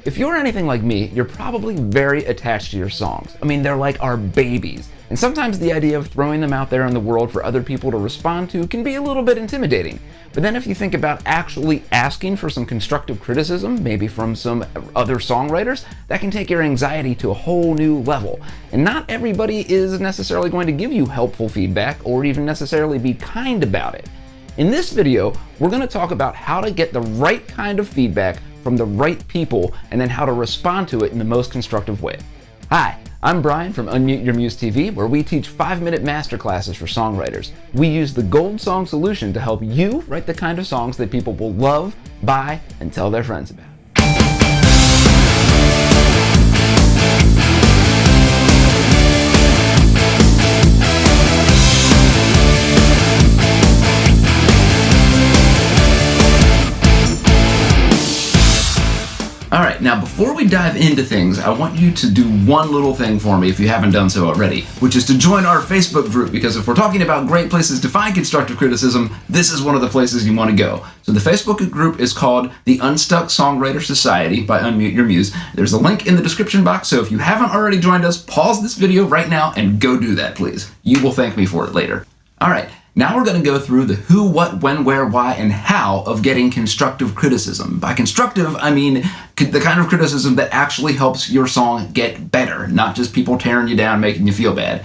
If you're anything like me, you're probably very attached to your songs. I mean, they're like our babies. And sometimes the idea of throwing them out there in the world for other people to respond to can be a little bit intimidating. But then if you think about actually asking for some constructive criticism, maybe from some other songwriters, that can take your anxiety to a whole new level. And not everybody is necessarily going to give you helpful feedback or even necessarily be kind about it. In this video, we're going to talk about how to get the right kind of feedback from the right people, and then how to respond to it in the most constructive way. Hi, I'm Brian from Unmute Your Muse TV, where we teach 5-minute masterclasses for songwriters. We use the Gold Song Solution to help you write the kind of songs that people will love, buy, and tell their friends about. Alright, now before we dive into things, I want you to do one little thing for me if you haven't done so already, which is to join our Facebook group, because if we're talking about great places to find constructive criticism, this is one of the places you want to go. So the Facebook group is called the Unstuck Songwriter Society by Unmute Your Muse. There's a link in the description box, so if you haven't already joined us, pause this video right now and go do that, please. You will thank me for it later. Alright. Now we're going to go through the who, what, when, where, why, and how of getting constructive criticism. By constructive, I mean the kind of criticism that actually helps your song get better, not just people tearing you down, making you feel bad.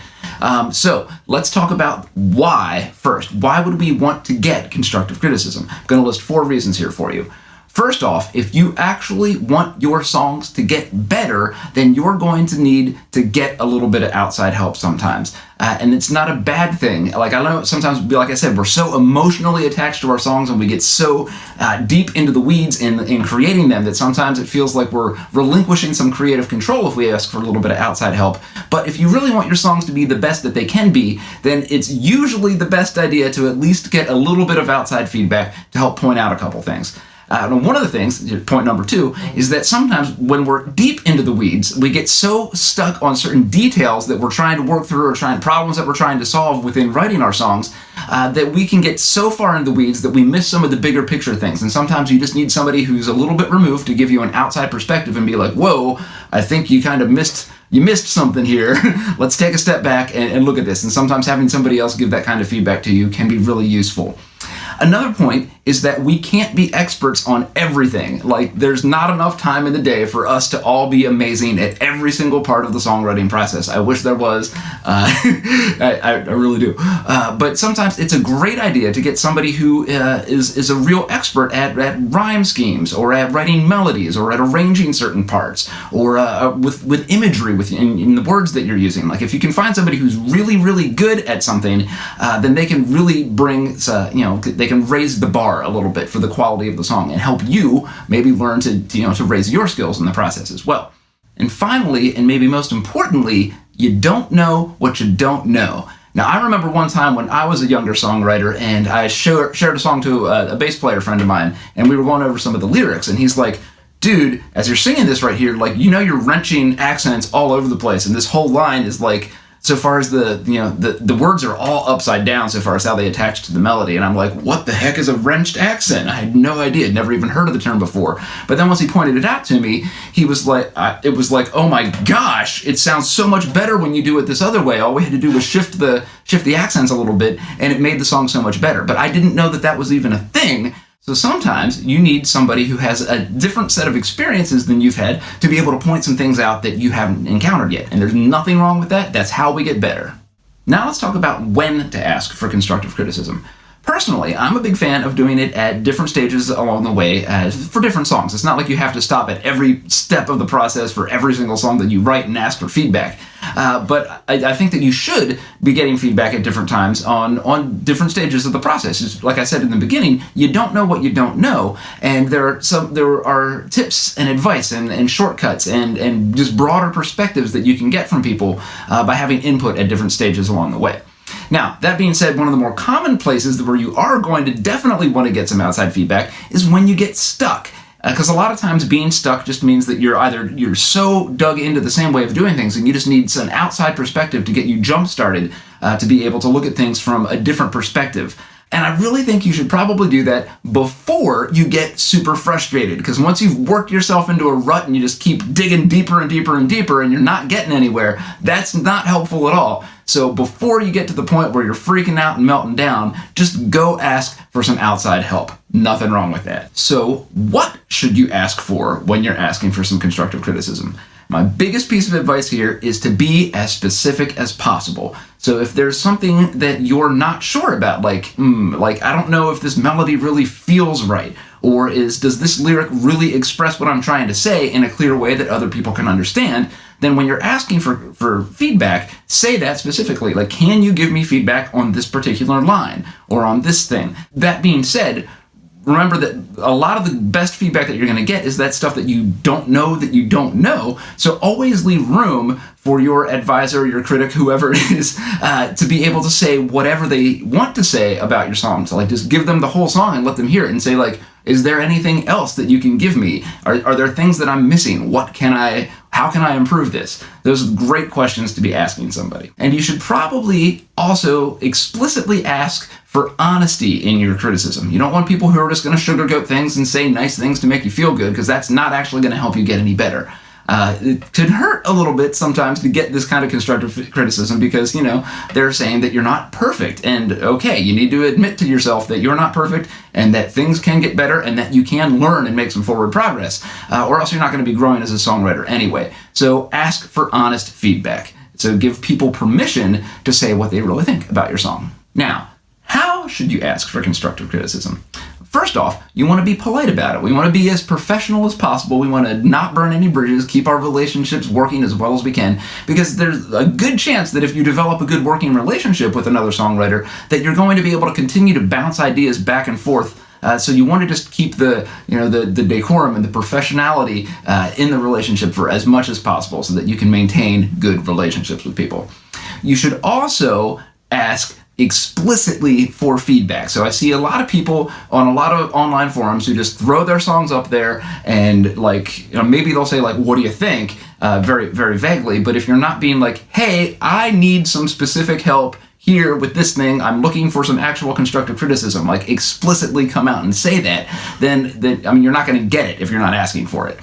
So let's talk about why first. Why would we want to get constructive criticism? I'm going to list 4 reasons here for you. First off, if you actually want your songs to get better, then you're going to need to get a little bit of outside help sometimes. And it's not a bad thing. Like, I know sometimes, like I said, we're so emotionally attached to our songs and we get so deep into the weeds in creating them that sometimes it feels like we're relinquishing some creative control if we ask for a little bit of outside help. But if you really want your songs to be the best that they can be, then it's usually the best idea to at least get a little bit of outside feedback to help point out a couple things. And one of the things, point number 2, is that sometimes when we're deep into the weeds, we get so stuck on certain details that we're trying to work through, or problems that we're trying to solve within writing our songs, that we can get so far into the weeds that we miss some of the bigger picture things. And sometimes you just need somebody who's a little bit removed to give you an outside perspective and be like, whoa, I think you kind of missed something here. Let's take a step back and look at this. And sometimes having somebody else give that kind of feedback to you can be really useful. Another point is that we can't be experts on everything. Like, there's not enough time in the day for us to all be amazing at every single part of the songwriting process. I wish there was. I really do. But sometimes it's a great idea to get somebody who is a real expert at rhyme schemes, or at writing melodies, or at arranging certain parts, or with imagery in the words that you're using. Like, if you can find somebody who's really, really good at something, then they can really bring, they can raise the bar a little bit for the quality of the song and help you maybe learn to raise your skills in the process as well. And finally, and maybe most importantly, you don't know what you don't know. Now, I remember one time when I was a younger songwriter and I shared a song to a bass player friend of mine, and we were going over some of the lyrics, and he's like, dude, as you're singing this right here, like, you're wrenching accents all over the place, and this whole line is like, so far as the words are all upside down so far as how they attach to the melody. And I'm like, what the heck is a wrenched accent? I had no idea, never even heard of the term before. But then once he pointed it out to me, he was like, it was like, oh my gosh, it sounds so much better when you do it this other way. All we had to do was shift the accents a little bit, and it made the song so much better. But I didn't know that was even a thing. So sometimes you need somebody who has a different set of experiences than you've had to be able to point some things out that you haven't encountered yet. And there's nothing wrong with that. That's how we get better. Now let's talk about when to ask for constructive criticism. Personally, I'm a big fan of doing it at different stages along the way for different songs. It's not like you have to stop at every step of the process for every single song that you write and ask for feedback. But I think that you should be getting feedback at different times on different stages of the process. Just like I said in the beginning, you don't know what you don't know, and there are tips and advice and shortcuts and just broader perspectives that you can get from people by having input at different stages along the way. Now, that being said, one of the more common places where you are going to definitely want to get some outside feedback is when you get stuck. Because a lot of times being stuck just means that you're so dug into the same way of doing things, and you just need some outside perspective to get you jump-started to be able to look at things from a different perspective. And I really think you should probably do that before you get super frustrated, because once you've worked yourself into a rut and you just keep digging deeper and deeper and deeper and you're not getting anywhere, that's not helpful at all. So before you get to the point where you're freaking out and melting down, just go ask for some outside help. Nothing wrong with that. So what should you ask for when you're asking for some constructive criticism? My biggest piece of advice here is to be as specific as possible. So if there's something that you're not sure about, like I don't know if this melody really feels right, or does this lyric really express what I'm trying to say in a clear way that other people can understand, then when you're asking for feedback, say that specifically. Like, can you give me feedback on this particular line or on this thing? That being said, remember that a lot of the best feedback that you're going to get is that stuff that you don't know. So always leave room for your advisor, your critic, whoever it is, to be able to say whatever they want to say about your song. So like, just give them the whole song and let them hear it and say like, is there anything else that you can give me? Are there things that I'm missing? How can I improve this? Those are great questions to be asking somebody. And you should probably also explicitly ask for honesty in your criticism. You don't want people who are just going to sugarcoat things and say nice things to make you feel good, because that's not actually going to help you get any better. It could hurt a little bit sometimes to get this kind of constructive criticism, because, they're saying that you're not perfect. And okay, you need to admit to yourself that you're not perfect and that things can get better and that you can learn and make some forward progress, or else you're not going to be growing as a songwriter anyway. So ask for honest feedback. So give people permission to say what they really think about your song. Now, how should you ask for constructive criticism? First off, you want to be polite about it. We want to be as professional as possible. We want to not burn any bridges, keep our relationships working as well as we can, because there's a good chance that if you develop a good working relationship with another songwriter, that you're going to be able to continue to bounce ideas back and forth. So you want to just keep the decorum and the professionality in the relationship for as much as possible, so that you can maintain good relationships with people. You should also ask explicitly for feedback. So I see a lot of people on a lot of online forums who just throw their songs up there and maybe they'll say like, what do you think? Very, very vaguely. But if you're not being like, hey, I need some specific help here with this thing, I'm looking for some actual constructive criticism, like explicitly come out and say that, then you're not going to get it if you're not asking for it.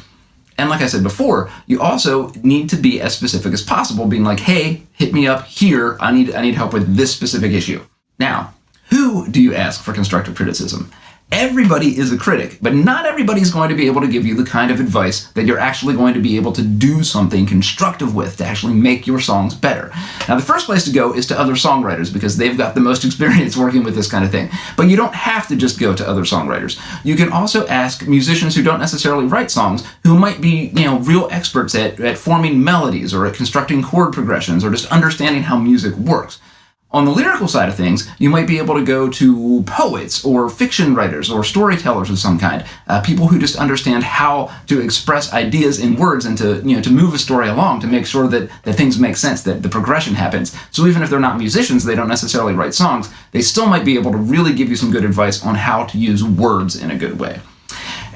And like I said before, you also need to be as specific as possible, being like, hey, hit me up here. I need help with this specific issue. Now, who do you ask for constructive criticism? Everybody is a critic, but not everybody is going to be able to give you the kind of advice that you're actually going to be able to do something constructive with to actually make your songs better. Now, the first place to go is to other songwriters, because they've got the most experience working with this kind of thing. But you don't have to just go to other songwriters. You can also ask musicians who don't necessarily write songs, who might be, real experts at forming melodies or at constructing chord progressions or just understanding how music works. On the lyrical side of things, you might be able to go to poets or fiction writers or storytellers of some kind, people who just understand how to express ideas in words and to move a story along, to make sure that things make sense, that the progression happens. So even if they're not musicians, they don't necessarily write songs, they still might be able to really give you some good advice on how to use words in a good way.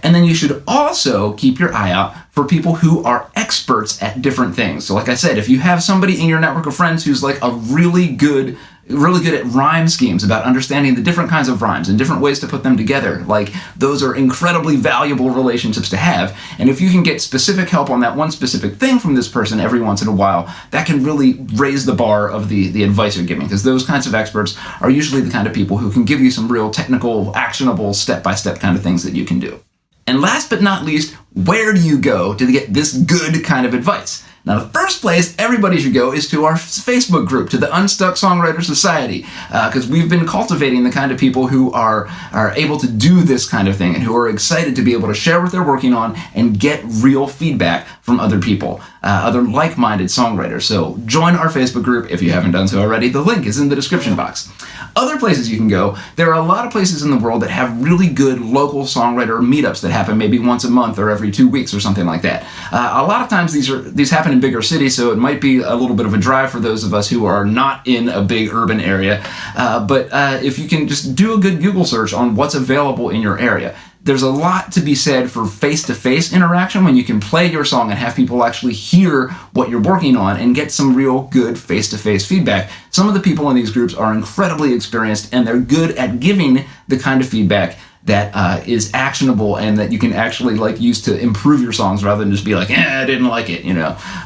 And then you should also keep your eye out for people who are experts at different things. So like I said, if you have somebody in your network of friends who's like a really good at rhyme schemes, about understanding the different kinds of rhymes and different ways to put them together, like those are incredibly valuable relationships to have. And if you can get specific help on that one specific thing from this person every once in a while, that can really raise the bar of the advice you're giving, because those kinds of experts are usually the kind of people who can give you some real technical, actionable, step-by-step kind of things that you can do. And last but not least, where do you go to get this good kind of advice? Now, the first place everybody should go is to our Facebook group, to the Unstuck Songwriter Society, because we've been cultivating the kind of people who are able to do this kind of thing and who are excited to be able to share what they're working on and get real feedback from other people, other like-minded songwriters. So join our Facebook group if you haven't done so already. The link is in the description box. Other places you can go, there are a lot of places in the world that have really good local songwriter meetups that happen maybe once a month or every 2 weeks or something like that. A lot of times these happen in bigger cities, so it might be a little bit of a drive for those of us who are not in a big urban area. But if you can just do a good Google search on what's available in your area, there's a lot to be said for face-to-face interaction when you can play your song and have people actually hear what you're working on and get some real good face-to-face feedback. Some of the people in these groups are incredibly experienced, and they're good at giving the kind of feedback that is actionable and that you can actually use to improve your songs rather than just be like, I didn't like it,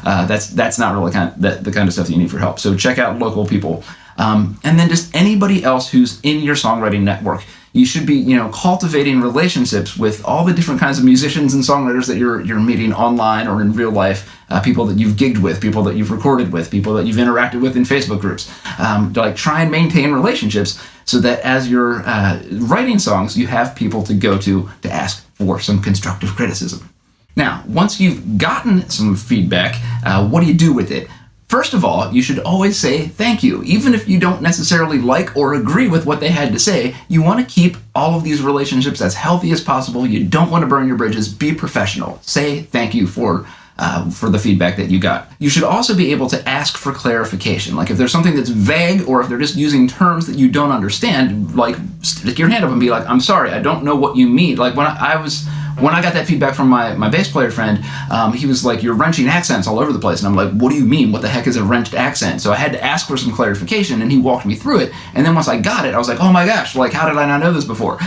That's not really the kind of stuff that you need for help. So check out local people. And then just anybody else who's in your songwriting network. You should be, cultivating relationships with all the different kinds of musicians and songwriters that you're meeting online or in real life, people that you've gigged with, people that you've recorded with, people that you've interacted with in Facebook groups. Try and maintain relationships so that as you're writing songs, you have people to go to ask for some constructive criticism. Now, once you've gotten some feedback, what do you do with it? First of all, you should always say thank you. Even if you don't necessarily like or agree with what they had to say, you want to keep all of these relationships as healthy as possible. You don't want to burn your bridges. Be professional. Say thank you for the feedback that you got. You should also be able to ask for clarification. If there's something that's vague or if they're just using terms that you don't understand, stick your hand up and be like, I'm sorry, I don't know what you mean. When I got that feedback from my bass player friend, he was like, you're wrenching accents all over the place. And I'm like, what do you mean? What the heck is a wrenched accent? So I had to ask for some clarification, and he walked me through it. And then once I got it, I was like, oh my gosh, how did I not know this before?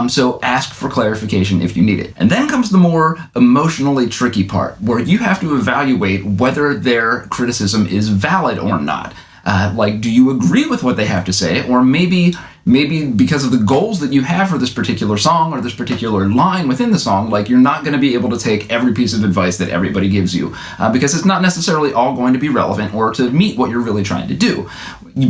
So ask for clarification if you need it. And then comes the more emotionally tricky part, where you have to evaluate whether their criticism is valid or not. Do you agree with what they have to say? Or maybe because of the goals that you have for this particular song or this particular line within the song, you're not going to be able to take every piece of advice that everybody gives you because it's not necessarily all going to be relevant or to meet what you're really trying to do.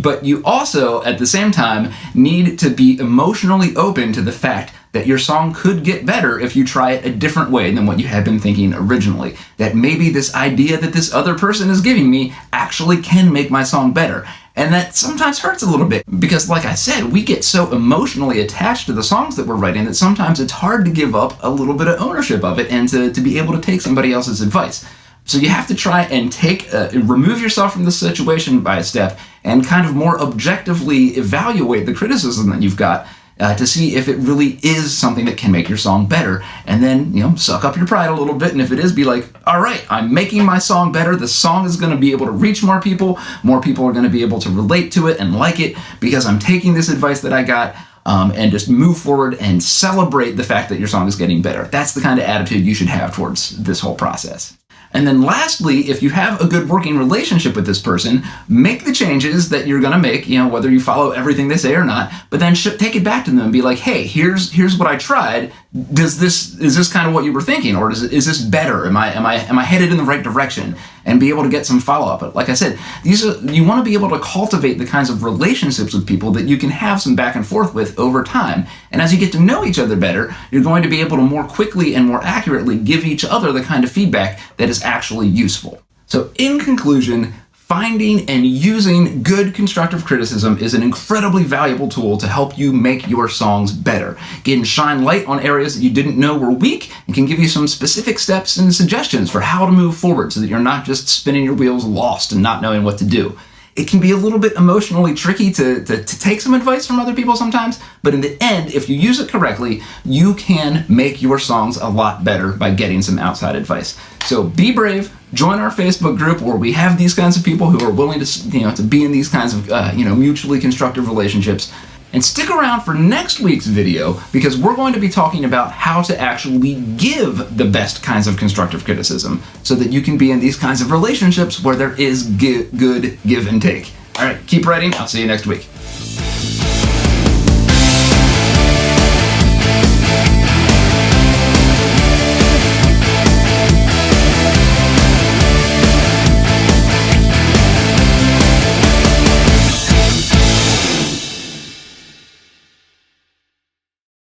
But you also, at the same time, need to be emotionally open to the fact that your song could get better if you try it a different way than what you had been thinking originally. That maybe this idea that this other person is giving me actually can make my song better. And that sometimes hurts a little bit because, like I said, we get so emotionally attached to the songs that we're writing that sometimes it's hard to give up a little bit of ownership of it and to be able to take somebody else's advice. So you have to try and remove yourself from the situation by a step and kind of more objectively evaluate the criticism that you've got to see if it really is something that can make your song better. And then, suck up your pride a little bit. And if it is, be like, all right, I'm making my song better. The song is going to be able to reach more people. More people are going to be able to relate to it and like it because I'm taking this advice that I got. And just move forward and celebrate the fact that your song is getting better. That's the kind of attitude you should have towards this whole process. And then lastly, if you have a good working relationship with this person, make the changes that you're going to make, whether you follow everything they say or not, but then take it back to them and be like, hey, here's what I tried. Is this kind of what you were thinking? Or is this better? Am I headed in the right direction? And be able to get some follow-up. But like I said, you want to be able to cultivate the kinds of relationships with people that you can have some back and forth with over time. And as you get to know each other better, you're going to be able to more quickly and more accurately give each other the kind of feedback that is actually useful. So in conclusion, finding and using good constructive criticism is an incredibly valuable tool to help you make your songs better. It can shine light on areas that you didn't know were weak and can give you some specific steps and suggestions for how to move forward so that you're not just spinning your wheels lost and not knowing what to do. It can be a little bit emotionally tricky to take some advice from other people sometimes, but in the end, if you use it correctly, you can make your songs a lot better by getting some outside advice. So be brave, join our Facebook group where we have these kinds of people who are willing to be in these kinds of mutually constructive relationships. And stick around for next week's video because we're going to be talking about how to actually give the best kinds of constructive criticism so that you can be in these kinds of relationships where there is good give and take. All right, keep writing. I'll see you next week.